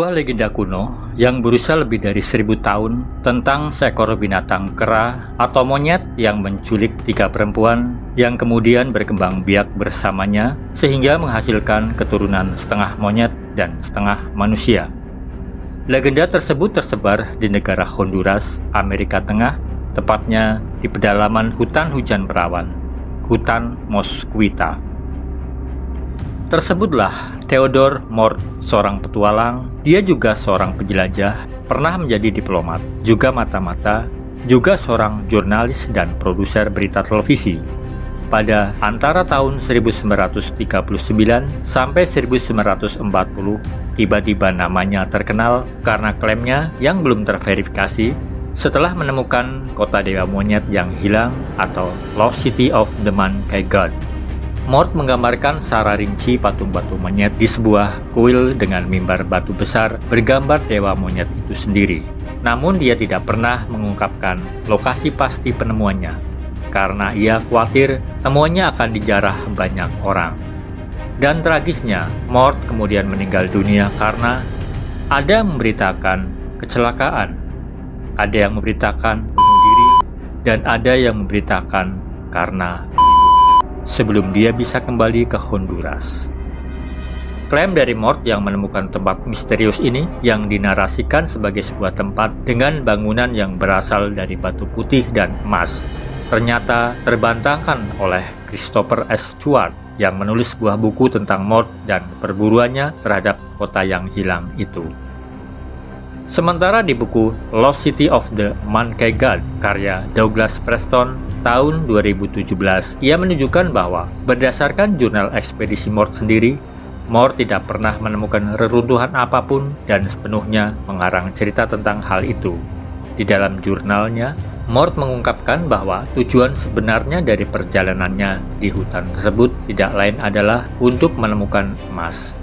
Sebuah legenda kuno yang berusia lebih dari 1000 tahun tentang seekor binatang kera atau monyet yang menculik 3 perempuan yang kemudian berkembang biak bersamanya sehingga menghasilkan keturunan setengah monyet dan setengah manusia. Legenda tersebut tersebar di negara Honduras, Amerika Tengah, tepatnya di pedalaman hutan hujan perawan, hutan Mosquita. Tersebutlah Theodore Mort, seorang petualang. Dia juga seorang penjelajah, pernah menjadi diplomat, juga mata-mata, juga seorang jurnalis dan produser berita televisi. Pada antara tahun 1939 sampai 1940, tiba-tiba namanya terkenal karena klaimnya yang belum terverifikasi setelah menemukan kota dewa monyet yang hilang atau Lost City of the Monkey God. Mort menggambarkan secara rinci patung batu monyet di sebuah kuil dengan mimbar batu besar bergambar dewa monyet itu sendiri. Namun dia tidak pernah mengungkapkan lokasi pasti penemuannya, karena ia khawatir temuannya akan dijarah banyak orang. Dan tragisnya, Mort kemudian meninggal dunia karena ada yang memberitakan kecelakaan, ada yang memberitakan bunuh diri, dan ada yang memberitakan karena sebelum dia bisa kembali ke Honduras. Klaim dari Mort yang menemukan tempat misterius ini yang dinarasikan sebagai sebuah tempat dengan bangunan yang berasal dari batu putih dan emas ternyata terbantahkan oleh Christopher S. Stuart yang menulis sebuah buku tentang Mort dan perburuannya terhadap kota yang hilang itu. Sementara di buku Lost City of the Monkey God karya Douglas Preston tahun 2017, ia menunjukkan bahwa berdasarkan jurnal ekspedisi Mort sendiri, Mort tidak pernah menemukan reruntuhan apapun dan sepenuhnya mengarang cerita tentang hal itu. Di dalam jurnalnya, Mort mengungkapkan bahwa tujuan sebenarnya dari perjalanannya di hutan tersebut tidak lain adalah untuk menemukan emas.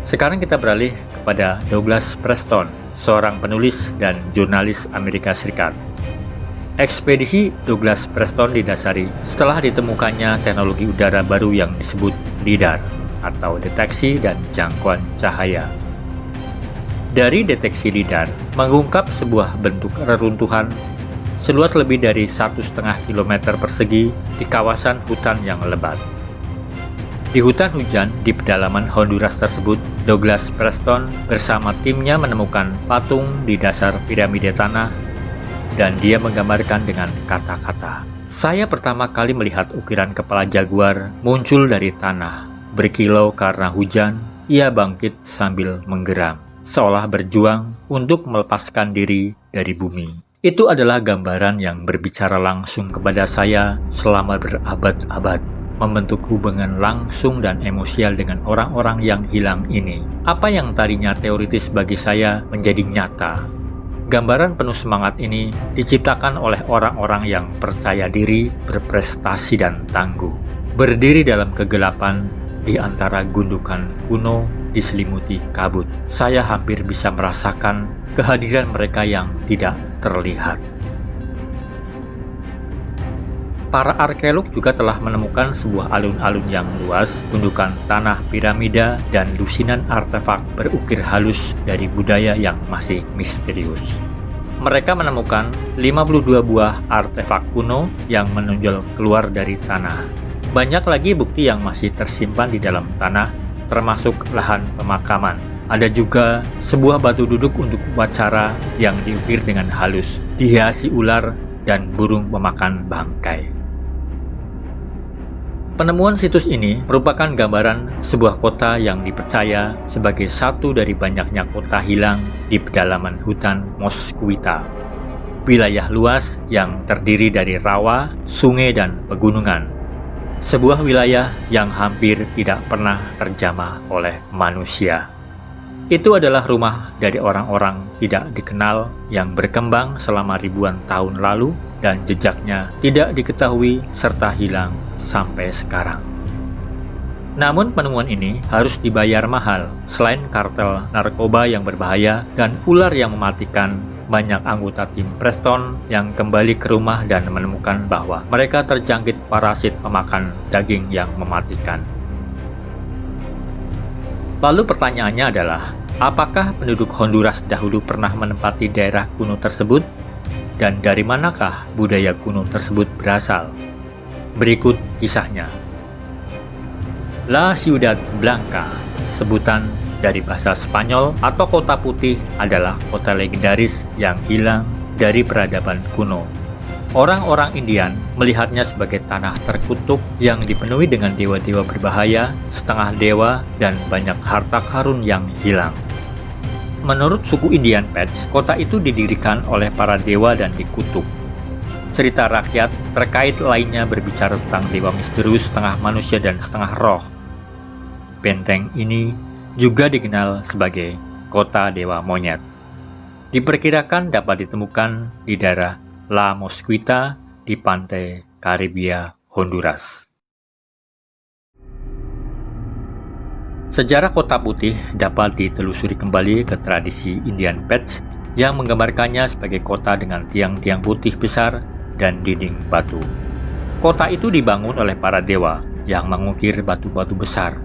Sekarang kita beralih kepada Douglas Preston, seorang penulis dan jurnalis Amerika Serikat. Ekspedisi Douglas Preston didasari setelah ditemukannya teknologi udara baru yang disebut LIDAR atau deteksi dan jangkauan cahaya. Dari deteksi LIDAR mengungkap sebuah bentuk reruntuhan seluas lebih dari 1,5 km persegi di kawasan hutan yang lebat. Di hutan hujan di pedalaman Honduras tersebut, Douglas Preston bersama timnya menemukan patung di dasar piramida tanah dan dia menggambarkan dengan kata-kata, "Saya pertama kali melihat ukiran kepala jaguar muncul dari tanah. Berkilau karena hujan, ia bangkit sambil menggeram, seolah berjuang untuk melepaskan diri dari bumi." Itu adalah gambaran yang berbicara langsung kepada saya selama berabad-abad, membentuk hubungan langsung dan emosial dengan orang-orang yang hilang ini. Apa yang tadinya teoritis bagi saya menjadi nyata. Gambaran penuh semangat ini diciptakan oleh orang-orang yang percaya diri, berprestasi dan tangguh. Berdiri dalam kegelapan di antara gundukan kuno diselimuti kabut. Saya hampir bisa merasakan kehadiran mereka yang tidak terlihat. Para arkeolog juga telah menemukan sebuah alun-alun yang luas, gundukan tanah piramida, dan lusinan artefak berukir halus dari budaya yang masih misterius. Mereka menemukan 52 buah artefak kuno yang menonjol keluar dari tanah. Banyak lagi bukti yang masih tersimpan di dalam tanah, termasuk lahan pemakaman. Ada juga sebuah batu duduk untuk upacara yang diukir dengan halus, dihiasi ular dan burung pemakan bangkai. Penemuan situs ini merupakan gambaran sebuah kota yang dipercaya sebagai satu dari banyaknya kota hilang di pedalaman hutan Mosquita. Wilayah luas yang terdiri dari rawa, sungai, dan pegunungan. Sebuah wilayah yang hampir tidak pernah terjamah oleh manusia. Itu adalah rumah dari orang-orang tidak dikenal yang berkembang selama ribuan tahun lalu dan jejaknya tidak diketahui serta hilang sampai sekarang. Namun penemuan ini harus dibayar mahal. Selain kartel narkoba yang berbahaya dan ular yang mematikan, banyak anggota tim Preston yang kembali ke rumah dan menemukan bahwa mereka terjangkit parasit pemakan daging yang mematikan. Lalu pertanyaannya adalah, Apakah penduduk Honduras dahulu pernah menempati daerah kuno tersebut? Dan dari manakah budaya kuno tersebut berasal? Berikut kisahnya. La Ciudad Blanca, sebutan dari bahasa Spanyol atau kota putih, adalah kota legendaris yang hilang dari peradaban kuno. Orang-orang Indian melihatnya sebagai tanah terkutuk yang dipenuhi dengan dewa-dewa berbahaya, setengah dewa, dan banyak harta karun yang hilang. Menurut suku Indian Patch, kota itu didirikan oleh para dewa dan dikutuk. Cerita rakyat terkait lainnya berbicara tentang dewa misterius setengah manusia dan setengah roh. Benteng ini juga dikenal sebagai kota dewa monyet. Diperkirakan dapat ditemukan di daerah La Mosquita di pantai Karibia, Honduras. Sejarah kota putih dapat ditelusuri kembali ke tradisi Indian Patch yang menggambarkannya sebagai kota dengan tiang-tiang putih besar dan dinding batu. Kota itu dibangun oleh para dewa yang mengukir batu-batu besar.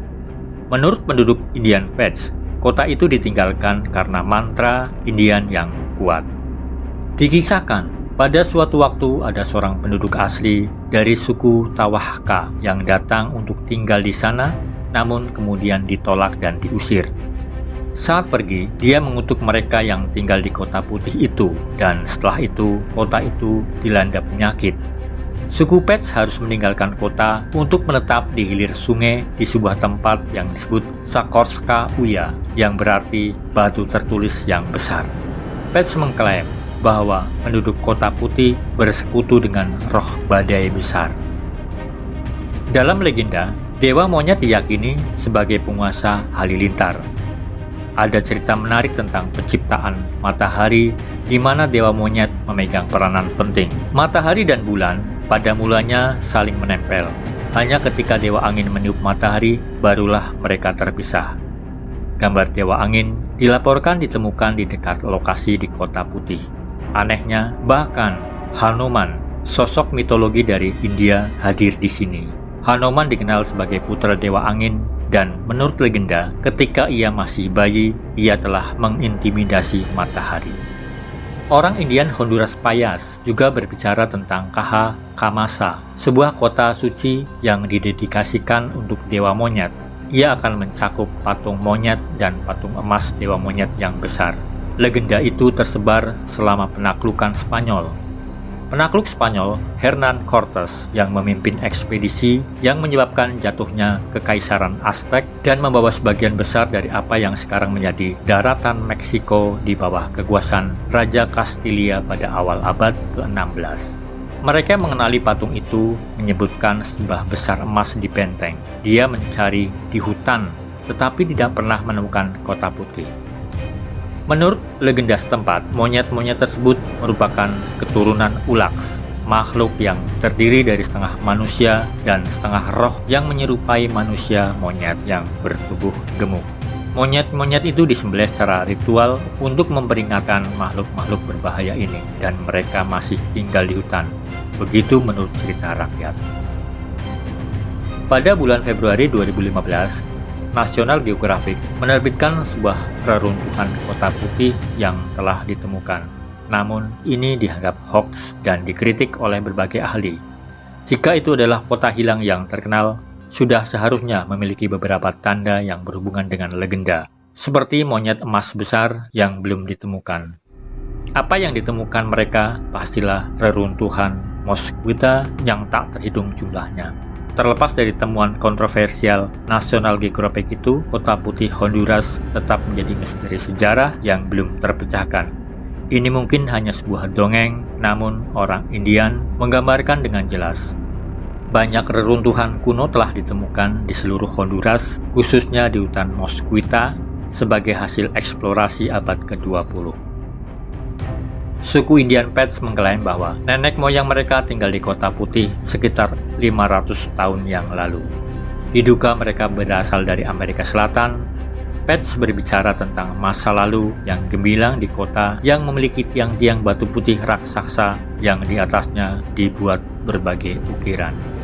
Menurut penduduk Indian Patch, kota itu ditinggalkan karena mantra Indian yang kuat. Dikisahkan, pada suatu waktu ada seorang penduduk asli dari suku Tawahka yang datang untuk tinggal di sana, namun kemudian ditolak dan diusir. Saat pergi, dia mengutuk mereka yang tinggal di kota putih itu, dan setelah itu, kota itu dilanda penyakit. Suku Patch harus meninggalkan kota untuk menetap di hilir sungai di sebuah tempat yang disebut Sakorska Uya, yang berarti batu tertulis yang besar. Patch mengklaim bahwa penduduk kota putih bersekutu dengan roh badai besar. Dalam legenda, dewa monyet diyakini sebagai penguasa halilintar. Ada cerita menarik tentang penciptaan matahari di mana dewa monyet memegang peranan penting. Matahari dan bulan pada mulanya saling menempel. Hanya ketika dewa angin meniup matahari, barulah mereka terpisah. Gambar dewa angin dilaporkan ditemukan di dekat lokasi di kota putih. Anehnya, bahkan Hanuman, sosok mitologi dari India, hadir di sini. Hanuman dikenal sebagai putra dewa angin, dan menurut legenda, ketika ia masih bayi, ia telah mengintimidasi matahari. Orang Indian Honduras Payas juga berbicara tentang Caja Camasa, sebuah kota suci yang didedikasikan untuk dewa monyet. Ia akan mencakup patung monyet dan patung emas dewa monyet yang besar. Legenda itu tersebar selama penaklukan Spanyol. Penakluk Spanyol, Hernán Cortés, yang memimpin ekspedisi yang menyebabkan jatuhnya Kekaisaran Aztec dan membawa sebagian besar dari apa yang sekarang menjadi daratan Meksiko di bawah kekuasaan Raja Kastilia pada awal abad ke-16. Mereka mengenali patung itu, menyebutkan sejumlah besar emas di benteng. Dia mencari di hutan, tetapi tidak pernah menemukan kota putih. Menurut legenda setempat, monyet-monyet tersebut merupakan keturunan Ulax, makhluk yang terdiri dari setengah manusia dan setengah roh yang menyerupai manusia monyet yang bertubuh gemuk. Monyet-monyet itu disembelih secara ritual untuk memperingatkan makhluk-makhluk berbahaya ini, dan mereka masih tinggal di hutan. Begitu menurut cerita rakyat. Pada bulan Februari 2015, National Geographic menerbitkan sebuah reruntuhan kota putih yang telah ditemukan. Namun, ini dianggap hoax dan dikritik oleh berbagai ahli. Jika itu adalah kota hilang yang terkenal, sudah seharusnya memiliki beberapa tanda yang berhubungan dengan legenda, seperti monyet emas besar yang belum ditemukan. Apa yang ditemukan mereka pastilah reruntuhan Mosquita yang tak terhitung jumlahnya. Terlepas dari temuan kontroversial National Geographic itu, kota putih Honduras tetap menjadi misteri sejarah yang belum terpecahkan. Ini mungkin hanya sebuah dongeng, namun orang Indian menggambarkan dengan jelas. Banyak reruntuhan kuno telah ditemukan di seluruh Honduras, khususnya di hutan Mosquita, sebagai hasil eksplorasi abad ke-20. Suku Indian Patch mengklaim bahwa nenek moyang mereka tinggal di kota putih sekitar 500 tahun yang lalu. Diduga mereka berasal dari Amerika Selatan. Patch berbicara tentang masa lalu yang gemilang di kota yang memiliki tiang-tiang batu putih raksasa yang di atasnya dibuat berbagai ukiran.